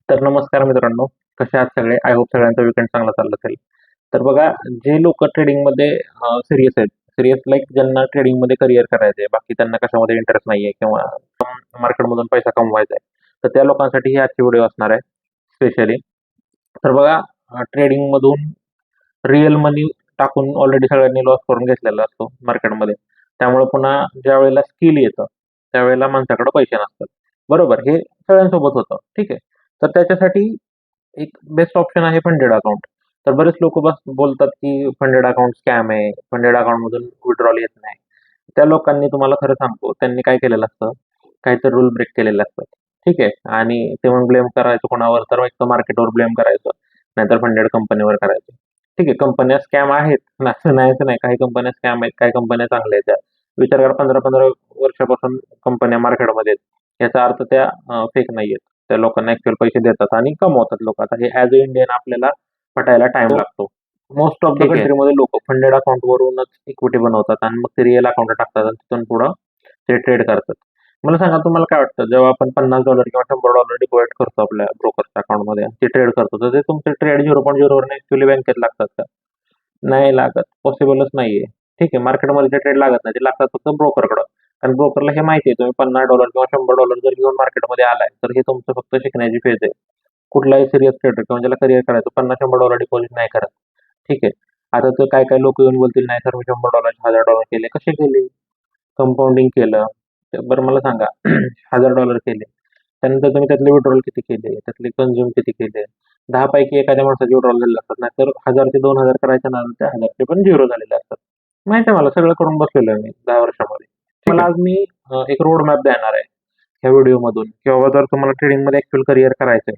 तर नमस्कार मित्रांनो, कसे आहात सगळे? आय होप सगळ्यांचा वीकेंड चांगला चालला असेल. तर बघा, जे लोक ट्रेडिंगमध्ये सीरियस आहेत, सीरियस लाईक ज्यांना ट्रेडिंगमध्ये करिअर करायचं आहे, बाकी त्यांना कशामध्ये इंटरेस्ट नाहीये किंवा मार्केटमधून पैसा कमवायचा आहे, तर त्या लोकांसाठी ही आजची व्हिडिओ असणार आहे स्पेशली. तर बघा, ट्रेडिंगमधून रिअल मनी टाकून ऑलरेडी सगळ्यांनी लॉस करून घेतलेला असतो मार्केटमध्ये. त्यामुळे पुन्हा ज्यावेळेला स्किल येतं, त्यावेळेला माणसाकडे पैसे नसतात. बरोबर, हे सगळ्यांसोबत होतं. ठीक आहे. तर त्याच्यासाठी एक बेस्ट ऑप्शन आहे फंडेड अकाउंट. तर बरेच लोक बस बोलतात की फंडेड अकाउंट स्कॅम आहे, फंडेड अकाउंटमधून विड्रॉल येत नाही. त्या लोकांनी तुम्हाला खरं सांगतो, त्यांनी काय केलेलं असतं, काहीतरी रूल ब्रेक केलेले असतात. ठीक आहे. आणि ते मग ब्लेम करायचं कोणावर, तर एक तर मार्केटवर ब्लेम करायचं, नाहीतर फंडेड कंपनीवर करायचं. ठीक आहे, कंपन्या स्कॅम आहेत, असं नाही असं नाही. काही कंपन्या स्कॅम आहेत, काही कंपन्या चांगल्या आहेत. त्या विचार करा, 15-15 वर्षापासून कंपन्या मार्केटमध्ये आहेत. याचा अर्थ त्या फेक नाहीयेत. त्या लोकांना ऍक्च्युअल पैसे देतात आणि कमवतात लोक. आता हे ऍज अ इंडियन आपल्याला पटायला टाइम लागतो. मोस्ट ऑफ द ठीक आहे. कंट्रीमध्ये लोक फंडेड अकाउंट वरूनच इक्विटी बनवतात आणि मग ते रिअल अकाउंट टाकतात आणि तिथून पुढं ते ट्रेड करतात. मला सांगा, तुम्हाला काय वाटतं, जेव्हा आपण $50 किंवा $100 डिपॉझिट करतो आपल्या ब्रोकरच्या अकाउंटमध्ये ते ट्रेड करतो, तर ते तुमचे ट्रेड 0.0 वर ऍक्च्युअली बँकेत लागतात का? नाही लागत, पॉसिबलच नाहीये. ठीक आहे, मार्केटमध्ये ते ट्रेड लागत नाही, ते लागतात फक्त ब्रोकरकडं. कारण ब्रोकरला हे माहिती आहे, तुम्ही $50 किंवा $100 जर घेऊन मार्केटमध्ये आलाय, तर हे तुमचं फक्त शिकण्याची फेज आहे. कुठलाही सिरियस ट्रेडर किंवा ज्याला करिअर करायचं, $50-100 डिपॉझिट नाही करत. ठीक आहे. आता तर काय काय लोक येऊन बोलतील, नाही सर मी $100 $1000 केले. कसे केले? कंपाऊंडिंग केलं. बरं मला सांगा, $1000 केले, त्यानंतर तुम्ही त्यातले विड्रॉल किती केले, त्यातले कन्झ्युम किती केले? 10 पैकी एखाद्या माणसाचे विड्रॉल झालेले असतात, नाहीतर 1000 ते 2000 करायच्या ना, त्या 1000 पण झिरो झालेले असतात. माहिती आहे मला, सगळं करून बसलेलो आहे मी 10 वर्षामध्ये. ठीक मला आहे. आज मी एक रोड मॅप देणार आहे ह्या व्हिडिओमधून, किंवा जर तुम्हाला ट्रेडिंगमध्ये ऍक्च्युअल करिअर करायचंय,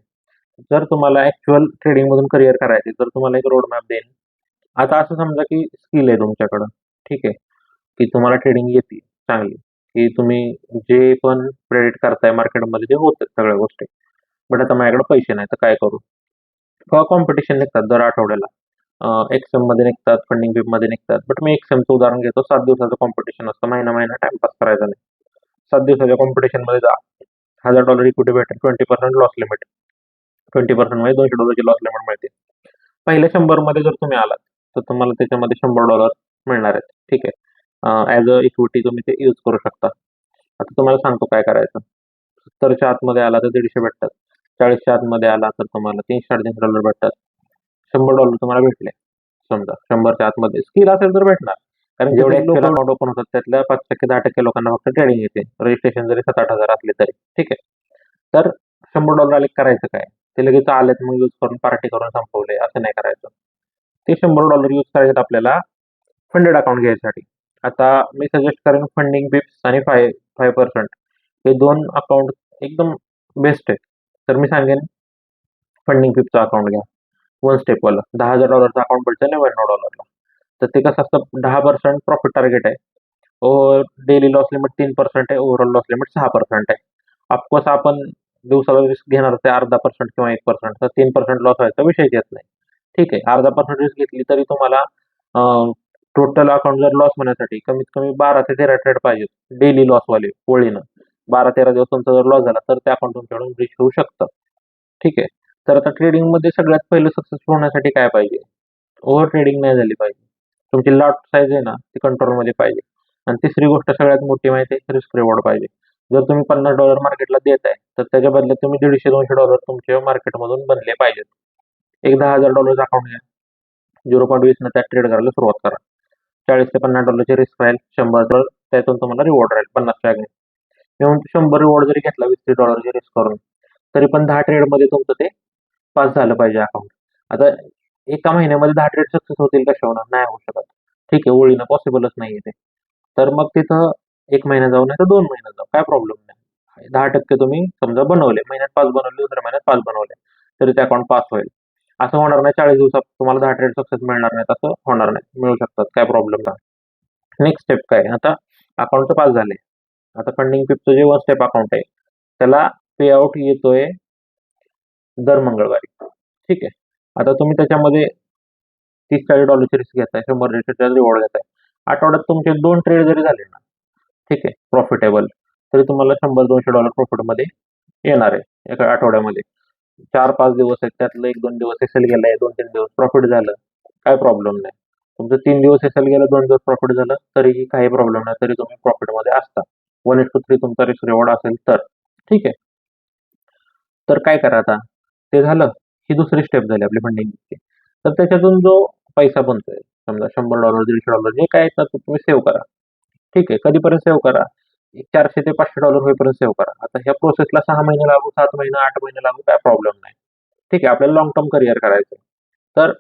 जर तुम्हाला ऍक्च्युअल ट्रेडिंगमधून करिअर करायचे, तर तुम्हाला एक रोड मॅप देईन. आता असं समजा की स्किल आहे तुमच्याकडं. ठीक आहे, की तुम्हाला ट्रेडिंग येते चांगली, की तुम्ही जे पण प्रेडिक्ट करताय मार्केटमध्ये ते होतं सगळ्या गोष्टी. बट आता माझ्याकडे पैसे नाही, तर काय करू? किंवा कॉम्पिटिशन निघतात दर आठवड्याला. एक्सएम मध्ये निघतात, फंडिंग बीप मध्ये निघतात. बट मी एक्सएमचं उदाहरण घेतो. 7 दिवसाचं कॉम्पिटिशन असतं, महिना महिना टाइमपास करायचा नाही. 7 दिवसाच्या कॉम्पिटिशन मध्ये जा, $1000 इक्विटी भेटेल, 20% लॉस लिमिट. 20% म्हणजे $200 लॉस लिमिट मिळते. पहिल्या 100 मध्ये जर तुम्ही आलात, तर तुम्हाला त्याच्यामध्ये $100 मिळणार आहेत. ठीक आहे. ऍज अ इक्विटी तुम्ही ते यूज करू शकता. आता तुम्हाला सांगतो काय करायचं. 70च्या आतमध्ये आला तर 150 भेटतात. 40च्या आतमध्ये आला तर तुम्हाला $300-350 भेटतात. $100 तुम्हाला भेटले. समजा 100च्या आतमध्ये स्किल असेल तर भेटणार. कारण जेवढे ऍक्च्युअल अकाउंट ओपन होतात, त्यातल्या 5%-10% लोकांना फक्त ट्रेडिंग येते. रजिस्ट्रेशन जरी 7-8 हजार असले तरी. ठीक आहे. तर $100 आले करायचं काय? ते लगेच आलेत मग यूज करून पार्टी करून संपवले, असं नाही करायचं. ते $100 यूज करायचे आपल्याला फंडेड अकाउंट घ्यायसाठी. आता मी सजेस्ट करेन फंडिंग बिप्स आणि 5% हे दोन अकाउंट एकदम बेस्ट आहे. तर मी सांगेन फंडिंग बिपचं अकाउंट घ्या. वन स्टेपवालं $10,000 अकाउंट भेटतं $99. तर ते कसं असतं, 10% प्रॉफिट टार्गेट आहे. डेली लॉस लिमिट 3% आहे, ओव्हरऑल लॉस लिमिट 6% आहे. ऑफकोर्स आपण दिवसाला रिस्क घेणार ते 0.5% किंवा 1%, तर 3% लॉस व्हायचा विषयच येत नाही. ठीक आहे, 0.5% रिस्क घेतली तरी तुम्हाला टोटल अकाउंट जर लॉस होण्यासाठी कमीत कमी 12 ते 13 ट्रेड पाहिजेत, डेली लॉसवाले ओळीनं. 12-13 दिवस तुमचा जर लॉस झाला, तर ते अकाउंट तुमच्याकडून ब्रीच होऊ शकतं. ठीक आहे. तर आता ट्रेडिंगमध्ये सगळ्यात पहिलं सक्सेसफुल होण्यासाठी काय पाहिजे? ओव्हर ट्रेडिंग नाही झाली पाहिजे. तुमची लॉट साईज आहे ना, ती कंट्रोलमध्ये पाहिजे. आणि तिसरी गोष्ट सगळ्यात मोठी माहिती आहे, रिस्क रिवॉर्ड पाहिजे. जर तुम्ही $50 मार्केटला देत आहे, तर त्याच्या बदल्यात तुम्ही $150-200 तुमच्या मार्केटमधून बनले पाहिजेत. एक $10,000 अकाउंट घ्या, 0.20 न त्यात ट्रेड करायला सुरुवात करा. $40 ते $50 रिस्क राहील, 100 त्यातून तुम्हाला रिवॉर्ड राहील 50च्या अगेन्स्ट. मी म्हणतो 100 रिवॉर्ड जरी घेतला $20-30 रिस्क करून, तरी पण 10 ट्रेडमध्ये तुमचं ते पास झालं पाहिजे अकाउंट. आता एका महिन्यामध्ये 10 ट्रेड सक्सेस होतील कशा होणार? नाही होऊ शकत. ठीक आहे, ओळीनं पॉसिबलच नाहीये ते. तर मग तिथं 1 महिना जाऊ, नाही तर 2 महिने जाऊ, काय प्रॉब्लेम नाही. 10% तुम्ही समजा बनवले, महिन्यात 5 बनवले, दुसऱ्या महिन्यात 5 बनवले, तरी ते अकाउंट पास होईल. असं होणार नाही 40 दिवसात तुम्हाला 10 ट्रेड सक्सेस मिळणार नाहीत, असं होणार नाही. मिळू शकतात, काय प्रॉब्लेम नाही. नेक्स्ट स्टेप काय? आता अकाउंट पास झाले. आता फंडिंग पिपचं जे वन स्टेप अकाउंट आहे, त्याला पे आउट येतोय दर मंगळवारी. ठीक आहे. आता तुम्ही त्याच्यामध्ये $30-40 रिस्क घेताय, $100 रिवॉर्ड घेताय. आठवड्यात तुमचे 2 ट्रेड जरी झाले ना, ठीक आहे, प्रॉफिटेबल, तरी तुम्हाला $100-200 प्रॉफिटमध्ये येणार आहे एका आठवड्यामध्ये. 4-5 दिवस आहेत, त्यातलं 1-2 दिवस एस एल गेलाय, 2-3 दिवस प्रॉफिट झालं, काय प्रॉब्लेम नाही. तुमचं 3 दिवस एस एल गेलं, 2 दिवस प्रॉफिट झालं, तरीही काही प्रॉब्लेम नाही, तरी तुम्ही प्रॉफिटमध्ये असता. 1:3 तुमचा रिस्क रिवॉर्ड असेल तर. ठीक आहे. तर काय करा आता, ते झालं, ही दुसरी स्टेप झाली आपली फंडिंगची. तर त्याच्यातून जो पैसा बनतोय, समजा $100, $150 जे काय येतात ते तुम्ही सेव्ह करा. ठीक आहे. कधीपर्यंत सेव्ह करा? $400 ते $500 होईपर्यंत सेव्ह करा. आता ह्या प्रोसेसला 6 महिने लागू, 7 महिने, 8 महिने लागू, काय प्रॉब्लेम नाही. ठीक आहे. आपल्याला लाँग टर्म करिअर करायचं. तर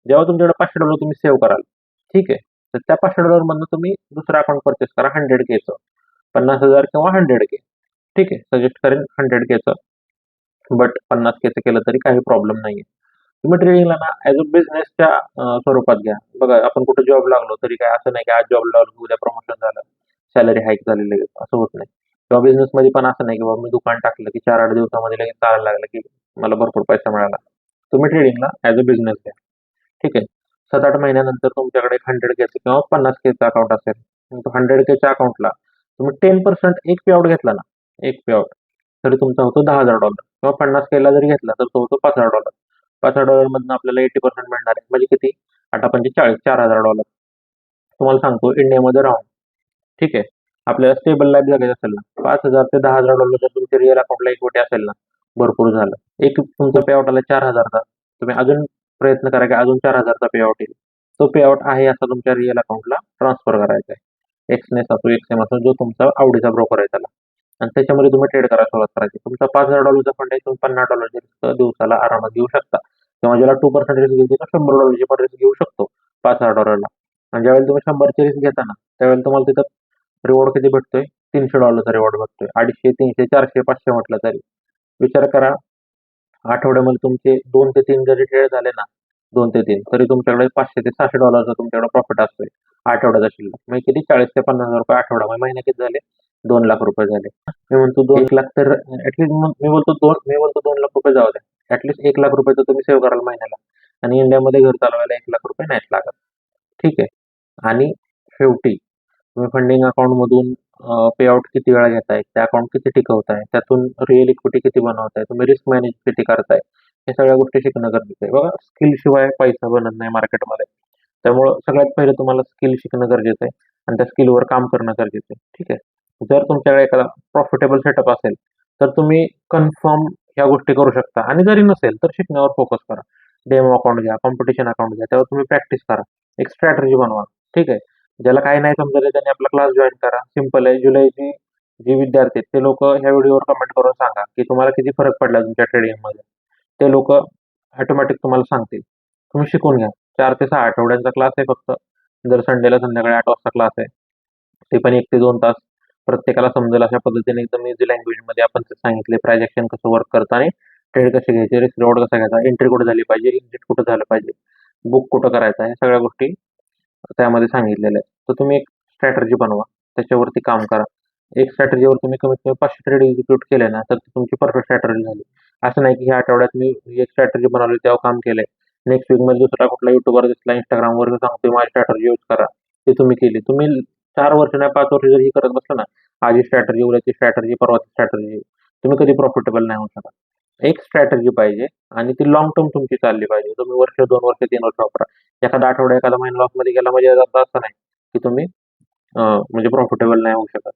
जेव्हा तुमच्याकडे $500 तुम्ही सेव्ह कराल, ठीक आहे. तर त्या $500 मधनं तुम्ही दुसरं अकाउंट परचेस करा 100K चं. 50,000 किंवा 100K. ठीक आहे. सजेस्ट करेन 100K चं. बट 50K चं केलं तरी काही प्रॉब्लेम नाहीये. तुम्ही ट्रेडिंगला ना ॲज अ बिझनेसच्या स्वरूपात घ्या. बघा, आपण कुठे जॉब लागलो तरी काय असं नाही की आज जॉब लागलो, उद्या प्रमोशन झालं, सॅलरी हाईक झाली लगेच, असं होत नाही. किंवा बिझनेसमध्ये पण असं नाही की बाबा मी दुकान टाकलं की 4-8 दिवसामध्ये लगेच चालायला लागलं की मला भरपूर पैसा मिळाला. तुम्ही ट्रेडिंगला ॲज अ बिझनेस घ्या. ठीक आहे. 7-8 महिन्यानंतर तुमच्याकडे 100K चं किंवा 50K चं अकाउंट असेल. मग तो 100K च्या अकाउंटला तुम्ही 10% एक पे आउट घेतला ना, एक पे आउट, तरी तुमचा होतो $10,000 किंवा 50K ला जरी घेतला तर तो होतो $5,000. $5,000 मधनं आपल्याला 80% मिळणार आहे. म्हणजे किती? 8-5 40, $4,000. तुम्हाला सांगतो इंडियामध्ये राहून, ठीक आहे. आपल्याला स्टेबल लाईफ जगायची असेल ना, $5,000 ते $10,000 जर तुमच्या रिअल अकाउंटला इक्विटी असेल ना, भरपूर झालं. एक तुमचा पे आउट आला 4,000चा. तुम्ही अजून प्रयत्न करा की अजून 4,000चा पे आउट येईल. तो पे आउट आहे असा तुमच्या रिअल अकाउंटला ट्रान्सफर करायचा आहे. एक्सनेस असो, एक्सएम असो, जो तुमचा आवडीचा ब्रोकर आहे त्याला. आणि त्याच्यामध्ये तुम्ही ट्रेड करायला सुरुवात करायची. तुमचा $5,000चा फंड आहे, तुम्ही $50 रिस्क दिवसाला आरामात घेऊ शकता. किंवा ज्याला 2% रिस्क घ्यायची तर $100 पण रिस्क घेऊ शकतो $5,000ला. आणि ज्यावेळेला तुम्ही 100ची रिस्क घेता ना, त्यावेळेला तुम्हाला तिथं रिवॉर्ड किती भेटतोय? $300चा रिवॉर्ड भेटतोय. 250, 300, 400, 500 म्हटलं तरी. विचार करा, आठवड्यामध्ये तुमचे 2 ते 3 जरी ट्रेड झाले ना, 2 ते 3, तरी तुमच्याकडे $500 ते $600 तुमच्याकडे प्रॉफिट असतोय आठवड्याचा शिल्लक. म्हणजे किती? $40,000 ते $50,000 आठवडा. म्हणजे महिना किती झाले? ₹2,00,000 झाले. मी म्हणतो 1,00,000 तर ॲटलीस्ट, मी बोलतो 2 लाख रुपये जाऊ द्या. ॲटलीस्ट ₹1,00,000 तर तुम्ही सेव्ह कराल महिन्याला. आणि इंडियामध्ये घर चालवायला ₹1,00,000 नाहीच लागत. ठीक आहे. आणि शेवटी तुम्ही फंडिंग अकाउंटमधून पे आउट किती वेळा घेताय, ते अकाउंट किती टिकवताय, त्यातून रिअल इक्विटी किती बनवताय, तुम्ही रिस्क मॅनेज किती करताय, हे सगळ्या गोष्टी शिकणं गरजेचं आहे. बघा, स्किलशिवाय पैसा बनत नाही मार्केटमध्ये. त्यामुळं सगळ्यात पहिले तुम्हाला स्किल शिकणं गरजेचं आहे आणि त्या स्किलवर काम करणं गरजेचं आहे. ठीक आहे. जर तुमच्याकडे एखादा प्रॉफिटेबल सेटअप असेल, तर तुम्ही कन्फर्म ह्या गोष्टी करू शकता. आणि जरी नसेल तर शिकण्यावर फोकस करा. डेमो अकाउंट घ्या, कॉम्पिटिशन अकाउंट घ्या, त्यावर तुम्ही प्रॅक्टिस करा. एक स्ट्रॅटर्जी बनवा. ठीक आहे. ज्याला काही नाही समजलं त्यांनी आपला क्लास जॉईन करा. सिंपल आहे. जुलैची जी विद्यार्थी आहेत ते लोक ह्या व्हिडिओवर कमेंट करून सांगा की तुम्हाला किती फरक पडला तुमच्या ट्रेडिंगमध्ये. ते लोक ऑटोमॅटिक तुम्हाला सांगतील. तुम्ही शिकून घ्या. 4 ते 6 आठवड्यांचा क्लास आहे फक्त. दर संडेला संध्याकाळी 8 वाजता क्लास आहे. ते पण 1 ते 2 तास. प्रत्येकाला समजेल अशा पद्धतीने एकदम इझी लँग्वेजमध्ये आपण ते सांगितले. प्राइस ॲक्शन कसं वर्क करतं आणि ट्रेड कसे घ्यायचे, रिस्क रिवॉर्ड कसा घ्यायचा, एंट्री कुठे झाली पाहिजे, एक्झिट कुठं झालं पाहिजे, बुक कुठं करायचं, आहे सगळ्या गोष्टी त्यामध्ये सांगितलेलं आहे. तर तुम्ही एक स्ट्रॅटर्जी बनवा, त्याच्यावरती काम करा. एक स्ट्रॅटर्जीवर तुम्ही कमीत कमी 500 ट्रेड एक्झिक्यूट केले ना, तर ती तुमची परफेक्ट स्ट्रॅटर्जी झाली. असं नाही की ह्या आठवड्यात मी एक स्ट्रॅटर्जी बनवली तेव्हा काम केलंय, नेक्स्ट वीकमध्ये दुसरा कुठला युट्यूबर दिसला, इंस्टाग्रामवर सांगतोय माझी स्ट्रॅटर्जी यूज करा, ती तुम्ही केली. तुम्ही 4 वर्ष नाही 5 वर्ष जर ही करत बसला ना, आजची स्ट्रॅटर्जी, उद्याची स्ट्रॅटर्जी, परवाची स्ट्रॅटर्जी, तुम्ही कधी प्रॉफिटेबल नाही होऊ शकत. एक स्ट्रॅटर्जी पाहिजे आणि ती लाँग टर्म तुमची चालली पाहिजे. तुम्ही वर्ष, 2 वर्ष, 3 वर्ष वापरा. एखादा आठवडा, एखादा महिना लॉसमध्ये गेला म्हणजे याचा अर्थ असा नाही की तुम्ही म्हणजे प्रॉफिटेबल नाही होऊ शकत.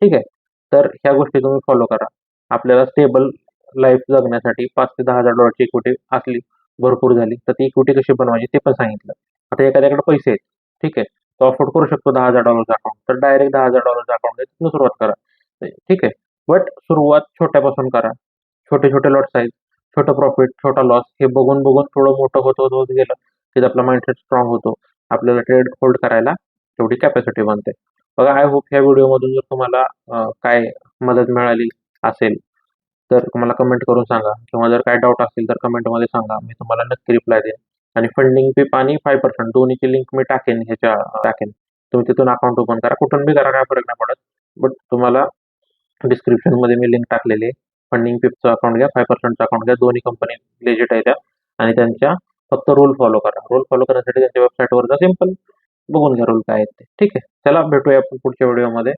ठीक आहे. तर ह्या गोष्टी तुम्ही फॉलो करा. आपल्याला स्टेबल लाईफ जगण्यासाठी $5,000 ते $10,000 इक्विटी असली, भरपूर झाली, तर ती इक्विटी कशी बनवायची ते पण सांगितलं. आता एखाद्याकडे पैसे आहेत, ठीक आहे, तो अफोर्ड करू शकतो $10,000 अकाउंट, तर डायरेक्ट $10,000 अकाउंट आहे, तिथून सुरुवात करा. ठीक आहे. बट सुरुवात छोट्यापासून करा. छोटे-छोटे लॉट साईज, छोटं प्रॉफिट, छोटा लॉस, हे बघून बघून थोडं मोठं होत होत होत गेलं की आपला माइंडसेट स्ट्रॉंग होतो. आपल्याला ट्रेड होल्ड करायला तेवढी कॅपॅसिटी बनते. बघा, आय होप ह्या व्हिडिओमधून जर तुम्हाला काय मदत मिळाली असेल तर तुम्हाला कमेंट करून सांगा, किंवा जर काय डाऊट असेल तर कमेंटमध्ये सांगा. मी तुम्हाला नक्की रिप्लाय देईन. आणि फंडिंग पिप आणि 5% दोन्हीची लिंक मी टाकेन, टाकेन. तुम्ही तिथून अकाउंट ओपन करा, कुठून बी करा, काय फरक नाही पडत. बट तुम्हाला डिस्क्रिप्शनमध्ये मी लिंक टाकलेली आहे. फंडिंग पिपचं अकाउंट घ्या, 5%चं अकाउंट घ्या. दोन्ही कंपनी लेजिट आहे त्या. आणि त्यांच्या फक्त रूल फॉलो करा. रूल फॉलो करण्यासाठी त्यांच्या वेबसाईटवर जा, सिंपल बघून घ्या रूल काय आहेत ते. ठीक आहे. चला, भेटूया आपण पुढच्या व्हिडिओमध्ये.